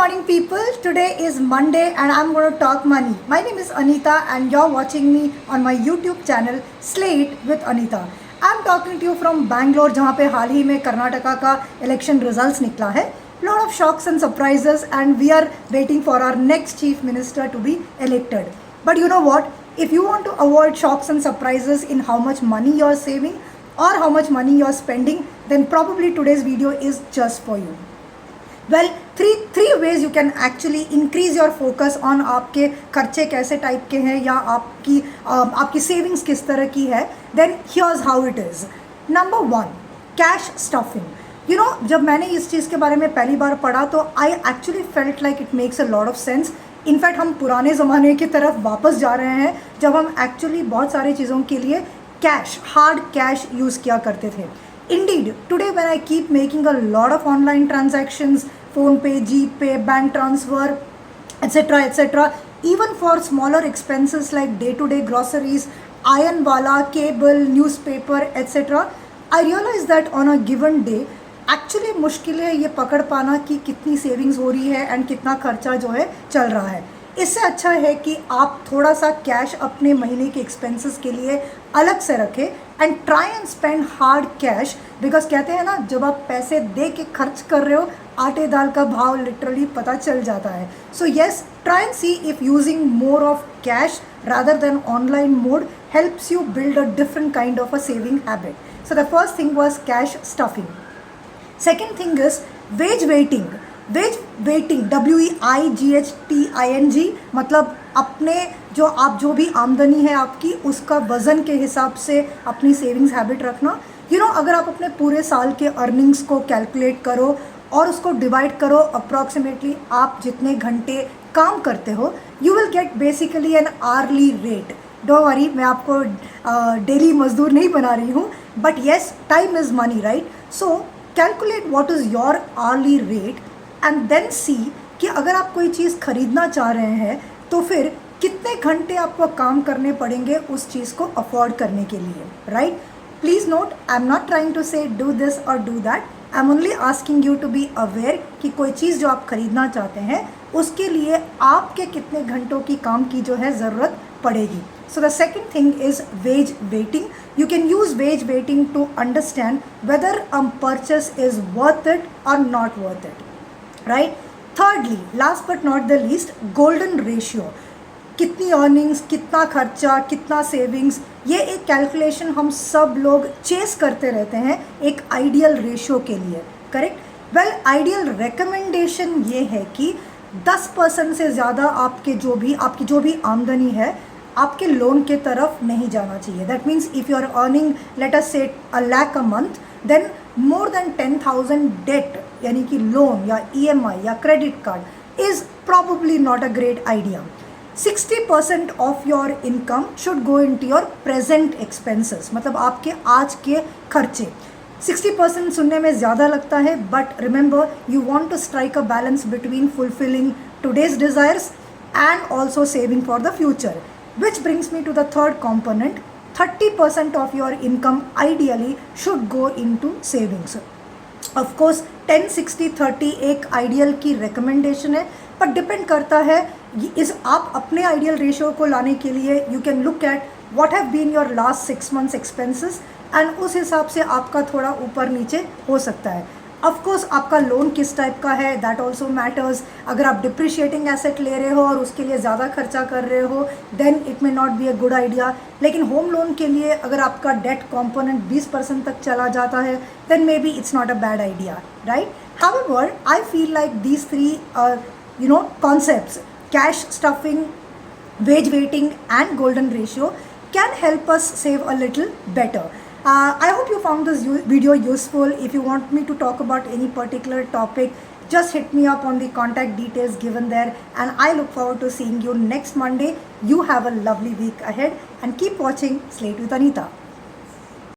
morning, people. Today is Monday and I'm going to talk money. My name is Anita and you're watching me on my YouTube channel Slate with Anita. I'm talking to you from Bangalore, जहाँ पे हाल ही में कर्नाटका का election results निकला है. Lot of shocks and surprises and we are waiting for our next chief minister to be elected. But you know what? If you want to avoid shocks and surprises in how much money you're saving or how much money you're spending, then probably today's video is just for you. Well, three ways you can actually increase your focus on आपके खर्चे कैसे type के हैं या आपकी savings किस तरह की है. Then here's how it is. Number 1, cash stuffing. You know, जब मैंने इस चीज़ के बारे में पहली बार पढ़ा तो I actually felt like it makes a lot of sense. In fact हम पुराने ज़माने की तरफ वापस जा रहे हैं जब हम एक्चुअली बहुत सारी चीज़ों के लिए कैश, हार्ड कैश यूज़ किया करते थे. Indeed, today when I keep making a lot of online transactions, PhonePe, GPay, bank transfer, etc., even for smaller expenses like day-to-day groceries, iron wala, cable, newspaper, etc., I realize that on a given day, actually मुश्किल है ये पकड़ पाना कि कितनी savings हो रही है एंड कितना खर्चा जो है चल रहा है. इससे अच्छा है कि आप थोड़ा सा कैश अपने महीने के एक्सपेंसेस के लिए अलग से रखें and try and spend hard cash. Because कहते हैं ना, जब आप पैसे दे के खर्च कर रहे हो आटे दाल का भाव लिटरली पता चल जाता है. So yes, try and see if using more of cash rather than online mode helps you build a different kind of a saving habit. So the first thing was cash stuffing. Second thing is wage waiting. Wage waiting, WEIGHTING, मतलब अपने जो भी आमदनी है आपकी उसका वज़न के हिसाब से अपनी सेविंग्स हैबिट रखना. अगर आप अपने पूरे साल के अर्निंग्स को कैलकुलेट करो और उसको डिवाइड करो अप्रॉक्सीमेटली आप जितने घंटे काम करते हो, you will get basically an hourly rate. Don't worry, मैं आपको डेली मजदूर नहीं बना रही हूँ, but yes, time is money, right? So calculate what is your hourly rate and then see कि अगर आप कोई चीज़ खरीदना चाह रहे हैं तो फिर कितने घंटे आपको काम करने पड़ेंगे उस चीज़ को अफोर्ड करने के लिए, right? Please note, I am not trying to say do this और do that. I am only asking you to be aware कि कोई चीज़ जो आप खरीदना चाहते हैं उसके लिए आपके कितने घंटों की काम की जो है ज़रूरत पड़ेगी. So the second thing is wage waiting. You can use wage waiting to understand whether a purchase is worth it or not worth it. Right? Thirdly, last but not the least, golden ratio. कितनी earnings, कितना खर्चा, कितना savings, ये एक calculation हम सब लोग chess करते रहते हैं एक आइडियल रेशियो के लिए, करेक्ट? वेल, आइडियल रिकमेंडेशन ये है कि 10% से ज़्यादा आपकी जो भी आमदनी है आपके लोन के तरफ नहीं जाना चाहिए. That means if you are earning let us say $1 lakh a month, then more than 10,000 debt यानी कि लोन या EMI या credit card is probably not a great idea. 60% of your income should go into your present expenses, मतलब आपके आज के खर्चे. 60% सुनने में ज़्यादा लगता है, but remember you want to strike a balance between fulfilling today's desires and also saving for the future. Which brings me to the third component. 30% of your income ideally should go into savings. Of course 10-60-30 एक ideal की recommendation है, पर depend करता है इस आप अपने ideal ratio को लाने के लिए you can look at what have been your last 6 months expenses and उस हिसाब से आपका थोड़ा ऊपर नीचे हो सकता है. ऑफकोर्स आपका लोन किस टाइप का है दैट ऑल्सो मैटर्स. अगर आप डिप्रिशिएटिंग एसेट ले रहे हो और उसके लिए ज़्यादा खर्चा कर रहे हो then it may not be a good idea. लेकिन होम लोन के लिए अगर आपका डेट कॉम्पोनेंट 20% तक चला जाता है then maybe it's not a bad idea, right? However, I feel like these 3 concepts, cash stuffing, wage waiting and golden ratio can help us save a little better. I hope you found this video useful. If you want me to talk about any particular topic, just hit me up on the contact details given there and I look forward to seeing you next Monday. You have a lovely week ahead and keep watching Slate with Anita.